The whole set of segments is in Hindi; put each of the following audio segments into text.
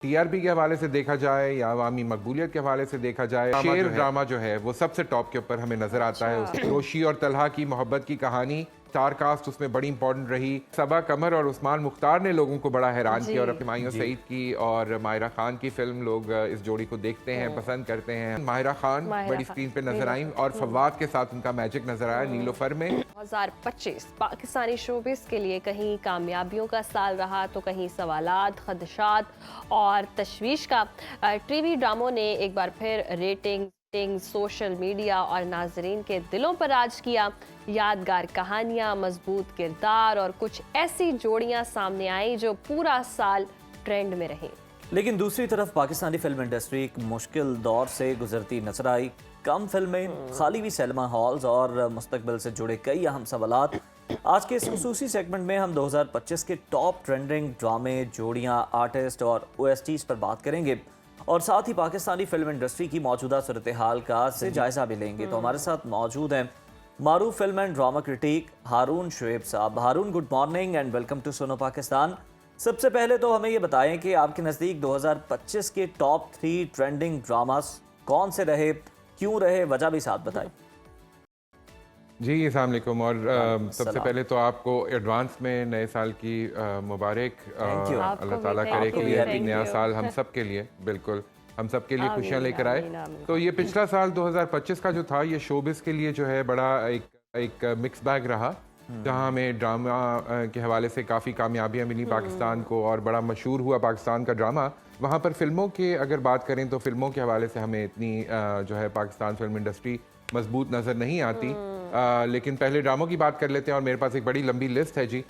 टीआरपी के हवाले से देखा जाए या अवामी मकबूलियत के हवाले से देखा जाए, शेर ड्रामा जो है वो सबसे टॉप के ऊपर हमें नजर आता है। रोशी और तलहा की मोहब्बत की कहानी, स्टार कास्ट उसमें बड़ी इंपॉर्टेंट रही। सबा कमर और उस्मान मुख्तार ने लोगों को बड़ा हैरान किया और अपनी माहिया सईद की और माहिरा खान की फिल्म लोग इस जोड़ी को देखते हैं, पसंद करते हैं। माहिरा खान बड़ी स्क्रीन पे नजर आई और फवाद के साथ उनका मैजिक नजर आया नीलोफर में। 2025 पाकिस्तानी शोबिस के लिए कहीं कामयाबियों का साल रहा तो कहीं सवालात, खदशात और तशवीश का। टीवी ड्रामों ने एक बार फिर रेटिंग, सोशल मीडिया और नाजरीन के दिलों पर राज किया। यादगार कहानियां, मजबूत किरदार और कुछ ऐसी जोड़ियां सामने आई जो पूरा साल ट्रेंड में रही। लेकिन दूसरी तरफ पाकिस्तानी फिल्म इंडस्ट्री एक मुश्किल दौर से गुजरती नजर आई। कम फिल्में, खाली हुई सिनेमा हॉल्स और मुस्तकबिल से जुड़े कई अहम सवालात। आज के इस खुसूसी सेगमेंट में हम 2025 के टॉप ट्रेंडिंग ड्रामे, जोड़ियां, आर्टिस्ट और OSTs पर बात करेंगे और साथ ही पाकिस्तानी फिल्म इंडस्ट्री की मौजूदा सूरत हाल का जायजा भी लेंगे। तो हमारे साथ मौजूद हैं मारूफ film and drama critic Haroon Shoaib साहब। Haroon, good morning and welcome to Suno Pakistan. सबसे पहले तो हमें ये बताएं कि आपके नज़दीक 2025 के टॉप 3 ट्रेंडिंग ड्रामास कौन से रहे, क्यों रहे, वजह भी साथ बताएं। जी अस्सलाम वालेकुम और सबसे पहले तो आपको एडवांस में नए साल की मुबारक। अल्लाह ताला करे कि ये नया साल हम सब के लिए, बिल्कुल हम सब के लिए खुशियां लेकर आए। तो ये पिछला साल 2025 का जो था ये शोबिस के लिए जो है बड़ा एक मिक्स बैग रहा, जहां हमें ड्रामा के हवाले से काफ़ी कामयाबियां मिली पाकिस्तान को और बड़ा मशहूर हुआ पाकिस्तान का ड्रामा। वहाँ पर फिल्मों के अगर बात करें तो फिल्मों के हवाले से हमें इतनी जो है पाकिस्तान फिल्म इंडस्ट्री मजबूत नज़र नहीं आती। लेकिन पहले ड्रामों की बात कर लेते हैं और मेरे पास एक बड़ी लंबी लिस्ट है जी।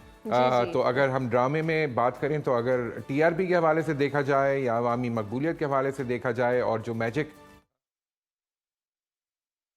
तो अगर हम ड्रामे में बात करें तो अगर टीआरपी के हवाले से देखा जाए या अवामी मकबूलियत के हवाले से देखा जाए और जो मैजिक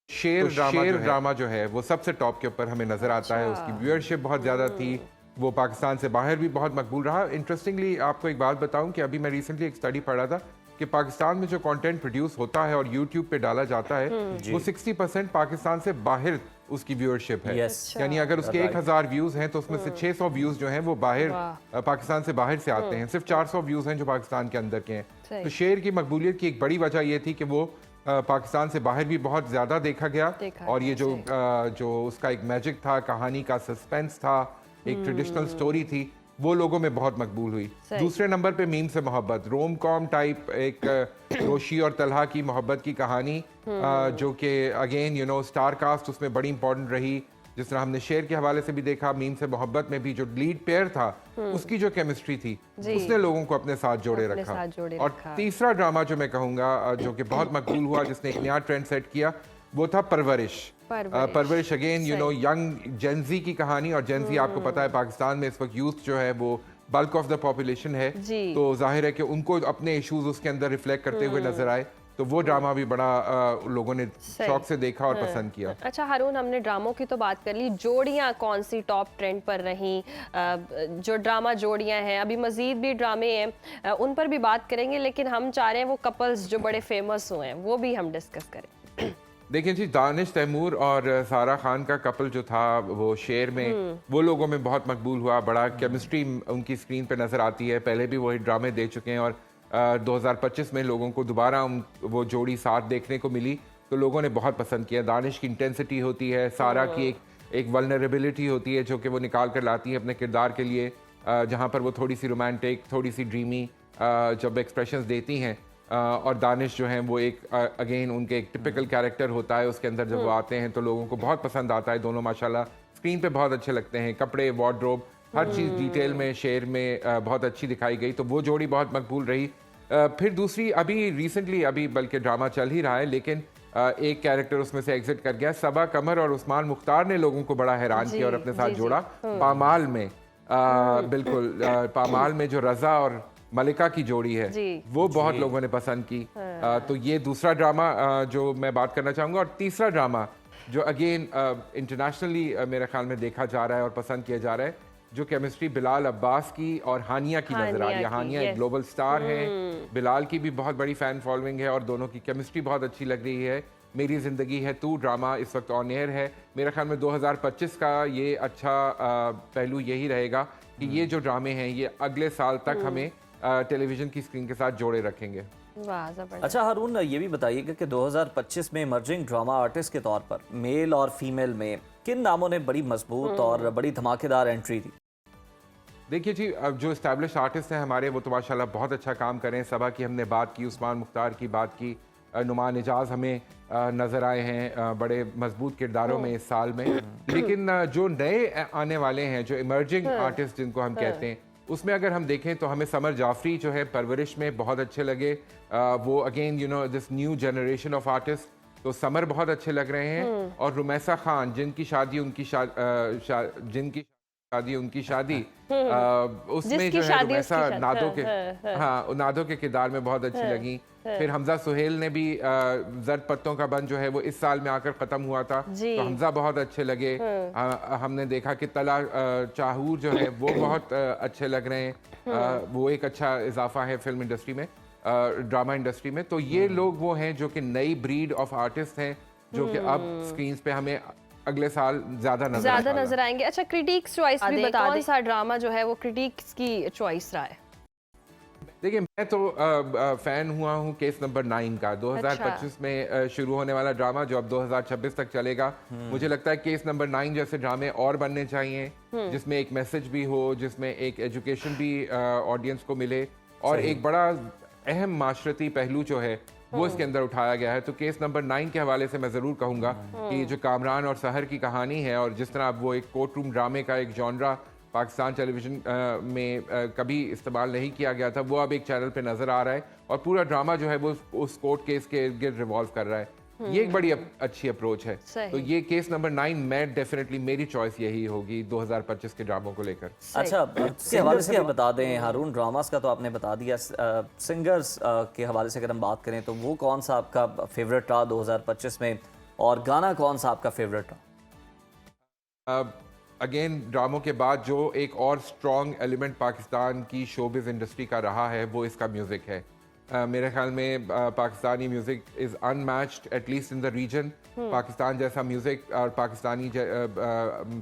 शेर ड्रामा जो है वो सबसे टॉप के ऊपर हमें नजर आता है। उसकी व्यूअरशिप बहुत ज़्यादा थी, वो पाकिस्तान से बाहर भी बहुत मकबूल रहा। इंटरेस्टिंगली आपको एक बात बताऊं कि अभी मैं रिसेंटली एक स्टडी पढ़ा था कि पाकिस्तान में जो कंटेंट प्रोड्यूस होता है और यूट्यूब पे डाला जाता है वो 60% पाकिस्तान से बाहर उसकी व्यूअरशिप है। यानी अगर उसके 1000 व्यूज हैं तो उसमें से 600 व्यूज जो हैं वो बाहर पाकिस्तान से बाहर से आते हैं, सिर्फ 400 व्यूज हैं जो पाकिस्तान के अंदर के हैं। तो शेर की मकबूलियत की एक बड़ी वजह ये थी कि वो पाकिस्तान से बाहर भी बहुत ज़्यादा देखा गया और ये जो उसका एक मैजिक था, कहानी का सस्पेंस था, एक ट्रेडिशनल स्टोरी थी, वो लोगों में बहुत मकबूल हुई। दूसरे नंबर पे मीम से मोहब्बत, रोम कॉम टाइप एक रोशी और तलहा की मोहब्बत की कहानी, जो कि अगेन स्टार कास्ट उसमें बड़ी इंपॉर्टेंट रही। जिस तरह हमने शेर के हवाले से भी देखा, मीम से मोहब्बत में भी जो लीड पेयर था उसकी जो केमिस्ट्री थी उसने लोगों को अपने साथ जोड़े रखा। और तीसरा ड्रामा जो मैं कहूँगा जो कि बहुत मकबूल हुआ, जिसने एक नया ट्रेंड सेट किया, वो था परवरिश। परवरिश अगेन यंग जेनजी की कहानी, और जेनजी आपको पता है पाकिस्तान में इस वक्त यूथ जो है वो बल्क ऑफ द पॉपुलेशन है, तो जाहिर है कि उनको अपने इश्यूज उसके अंदर रिफ्लेक्ट करते हुए नजर आए। तो वो ड्रामा भी बड़ा लोगों ने शौक से देखा और पसंद किया। अच्छा हारून, हमने ड्रामों की तो बात कर ली, जोड़ियां कौन सी टॉप ट्रेंड पर रहीं? जो ड्रामा जोड़ियां हैं, अभी मजीद भी ड्रामे हैं, उन पर भी बात करेंगे, लेकिन हम चाह रहे हैं वो कपल्स जो बड़े फेमस हुए हैं वो भी हम डिस्कस करें। देखिए जी, दानिश तैमूर और सारा खान का कपल जो था वो शेर में वो लोगों में बहुत मकबूल हुआ। बड़ा केमिस्ट्री उनकी स्क्रीन पे नज़र आती है, पहले भी वही ड्रामे दे चुके हैं और 2025 में लोगों को दोबारा वो जोड़ी साथ देखने को मिली तो लोगों ने बहुत पसंद किया। दानिश की इंटेंसिटी होती है, सारा की एक वल्नरेबिलिटी होती है जो कि वो निकाल कर लाती है अपने किरदार के लिए, जहाँ पर वो थोड़ी सी रोमांटिक, थोड़ी सी ड्रीमी जब एक्सप्रेशंस देती हैं। और दानिश जो हैं वो एक अगेन उनके एक टिपिकल कैरेक्टर होता है उसके अंदर, जब वो आते हैं तो लोगों को बहुत पसंद आता है। दोनों माशाल्लाह स्क्रीन पे बहुत अच्छे लगते हैं, कपड़े, वार्डरोब, हर चीज़ डिटेल में शेर में बहुत अच्छी दिखाई गई, तो वो जोड़ी बहुत मकबूल रही। फिर दूसरी अभी रिसेंटली अभी बल्कि ड्रामा चल ही रहा है लेकिन एक कैरेक्टर उसमें से एग्जिट कर गया। सबा कमर और उस्मान मुख्तार ने लोगों को बड़ा हैरान किया और अपने साथ जोड़ा पामाल में। बिल्कुल पामाल में जो रजा और मलिका की जोड़ी है वो बहुत लोगों ने पसंद की। तो ये दूसरा ड्रामा जो मैं बात करना चाहूँगा। और तीसरा ड्रामा जो अगेन इंटरनेशनली मेरे ख्याल में देखा जा रहा है और पसंद किया जा रहा है, जो केमिस्ट्री बिलाल अब्बास की और हानिया की नजर आ रही है। हानिया एक ग्लोबल स्टार है, बिलाल की भी बहुत बड़ी फैन फॉलोइंग है और दोनों की केमिस्ट्री बहुत अच्छी लग रही है। मेरी ज़िंदगी है तू ड्रामा इस वक्त ऑन एयर है। मेरे ख्याल में 2025 का ये अच्छा पहलू यही रहेगा कि ये जो ड्रामे हैं ये अगले साल तक हमें टेलीविजन की स्क्रीन के साथ जोड़े रखेंगे। वाह, जबरदस्त। अच्छा हारून, ये भी बताइएगा कि 2025 में इमर्जिंग ड्रामा आर्टिस्ट के तौर पर मेल और फीमेल में किन नामों ने बड़ी मजबूत और बड़ी धमाकेदार एंट्री दी? देखिए जी, अब जो इस्टेब्लिश आर्टिस्ट हैं हमारे, वो तो माशाल्लाह बहुत अच्छा काम कर रहे हैं। सबा की हमने बात की, उस्मान मुख्तार की बात की, नुमान एजाज हमें नज़र आए हैं बड़े मजबूत किरदारों में इस साल में। लेकिन जो नए आने वाले हैं, जो इमर्जिंग आर्टिस्ट जिनको हम कहते हैं, उसमें अगर हम देखें तो हमें समर जाफरी जो है परवरिश में बहुत अच्छे लगे। वो again this new generation of artist, तो समर बहुत अच्छे लग रहे हैं। और रुमैसा खान जिनकी शादी उनकी शादी उसमें जिसकी जो है शादी रुमैसा उसकी शादी, नादो के हाँ। हाँ नादो के किरदार में बहुत अच्छी लगी। फिर हमजा सुहेल ने भी जर्द पत्तों का बंद जो है वो इस साल में आकर ख़त्म हुआ था, जी। तो हमजा बहुत अच्छे लगे। हमने देखा कि तला चाहूर जो है वो बहुत अच्छे लग रहे हैं। वो एक अच्छा इजाफा है फिल्म इंडस्ट्री में, ड्रामा इंडस्ट्री में। तो ये लोग वो हैं जो कि नई ब्रीड ऑफ आर्टिस्ट हैं, जो कि अब स्क्रीन पे हमें अगले साल ज्यादा नजर आएंगे। अच्छा, क्रिटिक्स चॉइस भी बता दें, कौन सा ड्रामा जो है वो क्रिटिक्स की चॉइस रहा है? देखिए, मैं तो फैन हुआ हूँ केस नंबर 9 का, 2025 में शुरू होने वाला ड्रामा जो अब 2026 तक चलेगा। मुझे लगता है केस नंबर 9 जैसे ड्रामे और बनने चाहिए, जिसमें एक मैसेज भी हो, जिसमें एक एजुकेशन भी ऑडियंस को मिले, और एक बड़ा अहम माशरती पहलू जो है वो इसके अंदर उठाया गया है। तो केस नंबर 9 के हवाले से मैं ज़रूर कहूँगा कि जो कामरान और सहर की कहानी है, और जिस तरह अब वो एक कोर्ट रूम ड्रामे का एक जॉनरा पाकिस्तान टेलीविज़न में कभी इस्तेमाल नहीं किया गया था, वो अब एक चैनल पे नज़र आ रहा है, और पूरा ड्रामा जो है वो उस कोर्ट केस के इर्द गिर्द रिवॉल्व कर रहा है। ये एक बड़ी अच्छी अप्रोच है। तो ये केस नंबर 9 मैं डेफिनेटली, मेरी चॉइस यही होगी 2025 के ड्रामों को लेकर। अच्छा, इसके हवाले से बता दें हारून, ड्रामास का तो आपने बता दिया, सिंगर्स के हवाले से अगर हम बात करें तो वो कौन सा आपका फेवरेट रहा 2025 में, और गाना कौन सा आपका फेवरेट रहा? अगेन ड्रामों के बाद जो एक और स्ट्रॉन्ग एलिमेंट पाकिस्तान की शोबिज़ इंडस्ट्री का रहा है वो इसका म्यूज़िक है। मेरे ख्याल में Pakistani music is unmatched at least in the region. Pakistan जैसा म्यूज़िक और पाकिस्तानी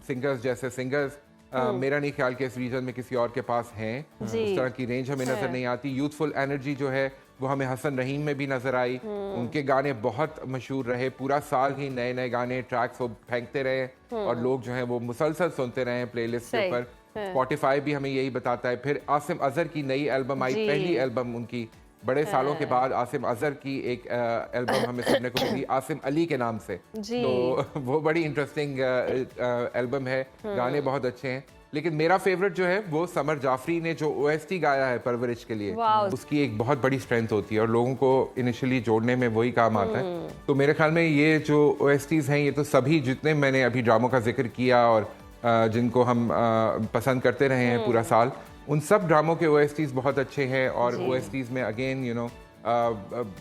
सिंगर्स जैसे सिंगर्स मेरा नहीं ख्याल कि इस रीजन में किसी और के पास हैं। उस तरह की रेंज हमें नज़र नहीं आती। यूथफुल एनर्जी जो है वो हमें हसन रहीम में भी नज़र आई। उनके गाने बहुत मशहूर रहे, पूरा साल ही नए नए गाने ट्रैक्स वो फेंकते रहे, और लोग जो हैं वो मुसलसल सुनते रहे प्लेलिस्ट के ऊपर। स्पॉटिफाई भी हमें यही बताता है। फिर आसिम अजहर की नई एल्बम आई, पहली एल्बम उनकी बड़े सालों के बाद आसिम अजहर की एक एल्बम हमें सुनने को मिली आसिम अली के नाम से। तो वो बड़ी इंटरेस्टिंग एल्बम है, गाने बहुत अच्छे हैं। लेकिन मेरा फेवरेट जो है वो समर जाफरी ने जो OST गाया है परवरिश के लिए, उसकी एक बहुत बड़ी स्ट्रेंथ होती है और लोगों को इनिशियली जोड़ने में वही काम आता है। तो मेरे ख्याल में ये जो OSTs हैं, ये तो सभी जितने मैंने अभी ड्रामों का जिक्र किया और जिनको हम पसंद करते रहे हैं पूरा साल, उन सब ड्रामों के OSTs बहुत अच्छे हैं। और OSTs में अगेन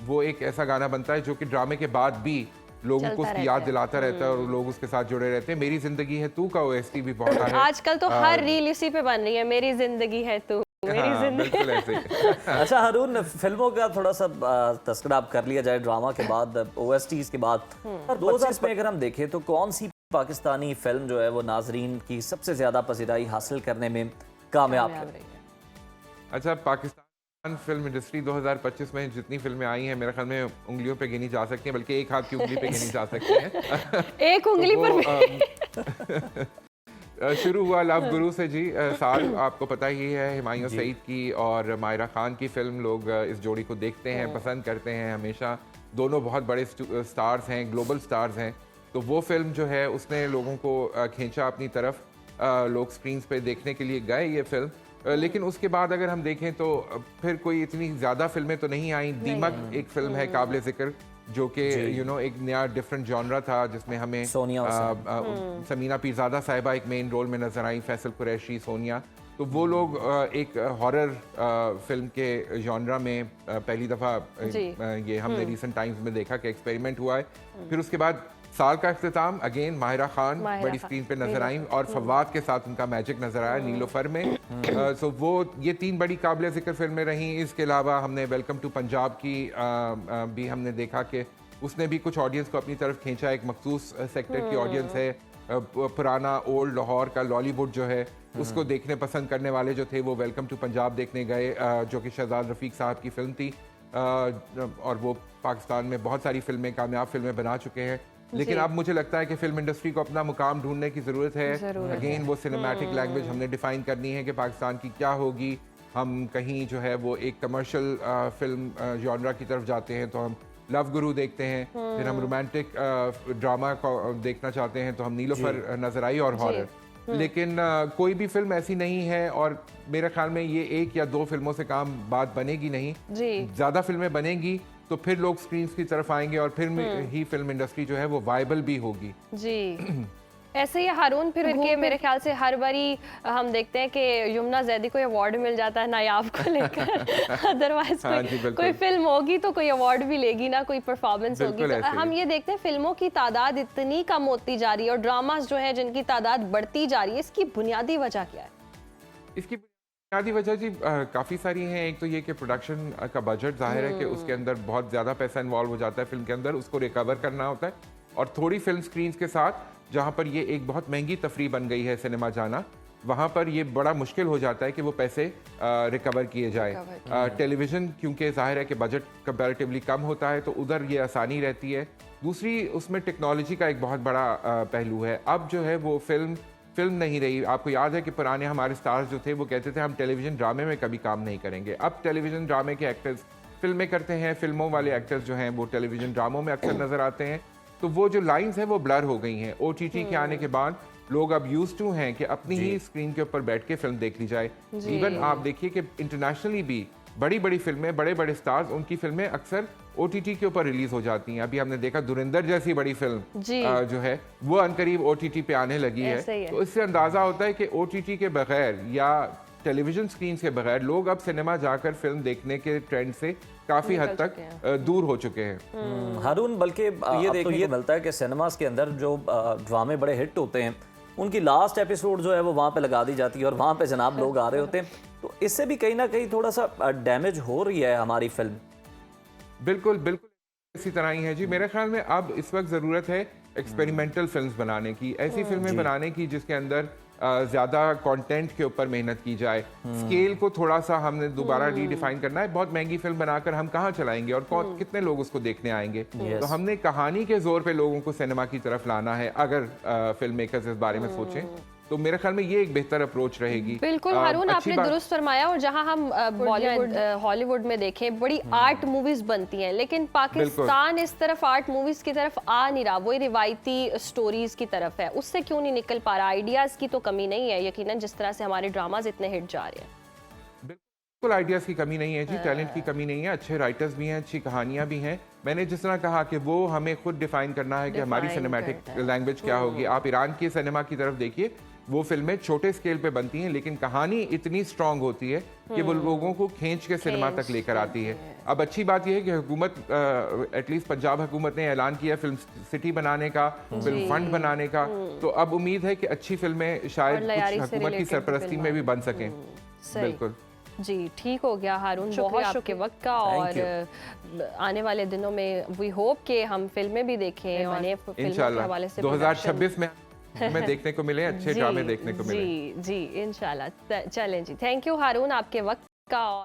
वो एक ऐसा गाना बनता है जो कि ड्रामे के बाद भी लोगों को उसकी याद दिलाता रहता है और लोग उसके साथ जुड़े रहते हैं। मेरी जिंदगी है तू का OST भी बहुत है। आजकल तो हर रील इसी पे बन रही है, मेरी जिंदगी है तू, मेरी जिंदगी। बिल्कुल ऐसे। अच्छा हारून, फिल्मों का थोड़ा सा तस्करा आप कर लिया जाए ड्रामा के बाद, OSTs के बाद, 2025 में अगर हम देखें तो कौन सी पाकिस्तानी फिल्म जो है वो नाजरीन की सबसे ज्यादा पसीराई हासिल करने में कामयाब रही है? अच्छा, पाकिस्तान फिल्म इंडस्ट्री 2025 में जितनी फिल्में आई हैं मेरे ख्याल में उंगलियों पे गिनी जा सकती हैं, बल्कि एक हाथ की उंगली पे गिनी जा सकती हैं। एक उंगली पर शुरू हुआ लव गुरु से जी साल, आपको पता ही है, हुमायूं सईद की और मायरा खान की फिल्म। लोग इस जोड़ी को देखते हैं, पसंद करते हैं हमेशा। दोनों बहुत बड़े स्टार्स हैं, ग्लोबल स्टार्स हैं। तो वो फिल्म जो है उसने लोगों को खींचा अपनी तरफ, लोग स्क्रीन पे देखने के लिए गए ये फिल्म। लेकिन उसके बाद अगर हम देखें तो फिर कोई इतनी ज़्यादा फिल्में तो नहीं आई। दीमक एक फिल्म है काबिल ज़िक्र, जो कि एक नया डिफरेंट जॉनरा था, जिसमें हमें समीना पीरज़ादा साहिबा एक मेन रोल में नज़र आई, फैसल कुरैशी, सोनिया। तो वो लोग एक हॉरर फिल्म के जॉनरा में पहली दफ़ा ये हमने रिसेंट टाइम्स में देखा कि एक्सपेरिमेंट हुआ है। फिर उसके बाद साल का इख्तिताम अगेन माहिरा खान बड़ी स्क्रीन पे नजर आई और फवाद के साथ उनका मैजिक नजर आया नीलोफर में। सो वो ये 3 बड़ी काबिल ज़िक्र फिल्में रहीं। इसके अलावा हमने वेलकम टू पंजाब की भी हमने देखा कि उसने भी कुछ ऑडियंस को अपनी तरफ खींचा। एक मखसूस सेक्टर की ऑडियंस है, पुराना ओल्ड लाहौर का लॉलीवुड जो है उसको देखने पसंद करने वाले जो थे वो वेलकम टू पंजाब देखने गए, जो कि शहजाद रफ़ीक साहब की फिल्म थी, और वो पाकिस्तान में बहुत सारी फिल्में, कामयाब फिल्में बना चुके हैं। लेकिन अब मुझे लगता है कि फिल्म इंडस्ट्री को अपना मुकाम ढूंढने की ज़रूरत है। अगेन वो सिनेमैटिक लैंग्वेज हमने डिफ़ाइन करनी है कि पाकिस्तान की क्या होगी। हम कहीं जो है वो एक कमर्शियल फिल्म जॉनरा की तरफ जाते हैं तो हम लव गुरु देखते हैं, फिर हम रोमांटिक ड्रामा को देखना चाहते हैं तो हम नीलोफर नजर आई और हॉरर। लेकिन कोई भी फिल्म ऐसी नहीं है, और मेरे ख्याल में ये एक या दो फिल्मों से काम बात बनेगी नहीं, ज़्यादा फिल्में बनेंगी तो फिर लोग स्क्रीन की तरफ आएंगे और फिर ही फिल्म इंडस्ट्री जो है वो वायबल भी होगी। जी ऐसे ही हारून, फिर के मेरे ख्याल से हर बारी हम देखते हैं कि यमुना जैदी को अवार्ड मिल जाता है नायाब को लेकर। अदरवाइज कोई फिल्म होगी तो कोई अवार्ड भी लेगी ना, कोई परफॉर्मेंस होगी। तो हम ये देखते हैं फिल्मों की तादाद इतनी कम होती जा रही है और ड्रामास जो है जिनकी तादाद बढ़ती जा रही है, इसकी बुनियादी वजह क्या है? इसकी बुनियादी वजह जी काफ़ी सारी हैं। एक तो ये कि प्रोडक्शन का बजट ज़ाहिर है कि उसके अंदर बहुत ज़्यादा पैसा इन्वॉल्व हो जाता है फिल्म के अंदर, उसको रिकवर करना होता है। और थोड़ी फिल्म स्क्रीन्स के साथ जहाँ पर ये एक बहुत महंगी तफरी बन गई है सिनेमा जाना, वहाँ पर ये बड़ा मुश्किल हो जाता है कि वो पैसे रिकवर किए जाए। टेलीविज़न क्योंकि जाहिर है कि बजट कंपैरेटिवली कम होता है तो उधर ये आसानी रहती है। दूसरी उसमें टेक्नोलॉजी का एक बहुत बड़ा पहलू है। अब जो है वो फिल्म नहीं रही। आपको याद है कि पुराने हमारे स्टार्स जो थे वो कहते थे हम टेलीविज़न ड्रामे में कभी काम नहीं करेंगे। अब टेलीविज़न ड्रामे के एक्टर्स फिल्में करते हैं, फिल्मों वाले एक्टर्स जो हैं वो टेलीविज़न ड्रामों में अक्सर नज़र आते हैं। तो वो जो लाइंस हैं वो ब्लर हो गई हैं। OTT के आने के बाद लोग अब यूज्ड टू हैं कि अपनी ही स्क्रीन के ऊपर बैठ के फिल्म देख ली जाए। इवन आप देखिए कि इंटरनेशनली भी बड़ी बड़ी फिल्में, बड़े बड़े स्टार्स, उनकी फिल्में अक्सर OTT के ऊपर रिलीज हो जाती हैं। अभी हमने देखा धुरंधर जैसी बड़ी फिल्म जो है वो अनकरीब OTT पे आने लगी है। तो इससे अंदाजा होता है कि OTT के बगैर या टेलीविजन स्क्रीन के बगैर लोग अब सिनेमा जाकर फिल्म देखने के ट्रेंड से काफी हद तक दूर हो चुके हैं। हारून, बल्कि ये देखने को मिलता है कि सिनेमास के अंदर जो ड्रामे बड़े हिट होते हैं उनकी लास्ट एपिसोड जो है वो वहाँ पे लगा दी जाती है और वहाँ पे जनाब लोग आ रहे होते हैं, तो इससे भी कहीं ना कहीं थोड़ा सा डैमेज हो रही है हमारी फिल्म। बिल्कुल बिल्कुल इसी तरह ही है जी। मेरे ख्याल में अब इस वक्त ज़रूरत है एक्सपेरिमेंटल फिल्म्स बनाने की, ऐसी फिल्में बनाने की जिसके अंदर ज़्यादा कंटेंट के ऊपर मेहनत की जाए। स्केल को थोड़ा सा हमने दोबारा रीडिफाइन करना है। बहुत महंगी फिल्म बनाकर हम कहाँ चलाएंगे और कितने लोग उसको देखने आएंगे? तो हमने कहानी के जोर पे लोगों को सिनेमा की तरफ लाना है। अगर फिल्म मेकर्स इस बारे में सोचें तो मेरे ख्याल में ये एक बेहतर अप्रोच रहेगी। बिल्कुल हारून, आपने दुरुस्त फरमाया। और जहां हम बॉलीवुड हॉलीवुड में देखें बड़ी आर्ट मूवीज बनती हैं, लेकिन पाकिस्तान इस तरफ आर्ट मूवीज की तरफ आ नहीं रहा, वही रिवायती स्टोरीज की तरफ है। उससे क्यों नहीं निकल पा रहा? आइडियाज की तो कमी नहीं है यकीनन, जिस तरह से हमारे ड्रामाज इतने हिट जा रहे हैं। बिल्कुल आइडियाज की कमी नहीं है जी, टैलेंट की कमी नहीं है। अच्छे राइटर्स भी हैं, अच्छी कहानियां भी हैं। मैंने जिस तरह कहा कि वो हमें खुद डिफाइन करना है कि हमारी सिनेमैटिक लैंग्वेज क्या होगी। आप ईरान की सिनेमा की तरफ देखिए, वो फिल्में छोटे स्केल पे बनती हैं लेकिन कहानी इतनी स्ट्रांग होती है कि वो लोगों को खींच के सिनेमा तक लेकर आती है। अब अच्छी बात यह है कि हुकूमत, एटलीस्ट पंजाब हुकूमत ने ऐलान किया फिल्म सिटी बनाने का, फिल्म फंड बनाने का। तो अब उम्मीद है कि अच्छी फिल्में शायद कुछ हुकूमत की सरपरस्ती में भी बन सकें। बिल्कुल जी, ठीक हो गया हारून, बहुत आपके वक्त का। और आने वाले दिनों में वी होप कि हम फिल्में भी देखें और फिल्मों के हवाले से 2026 में हमें देखने को मिले, अच्छे ड्रामे देखने को मिले। जी इंशाल्लाह। चलें जी, थैंक यू हारून आपके वक्त का।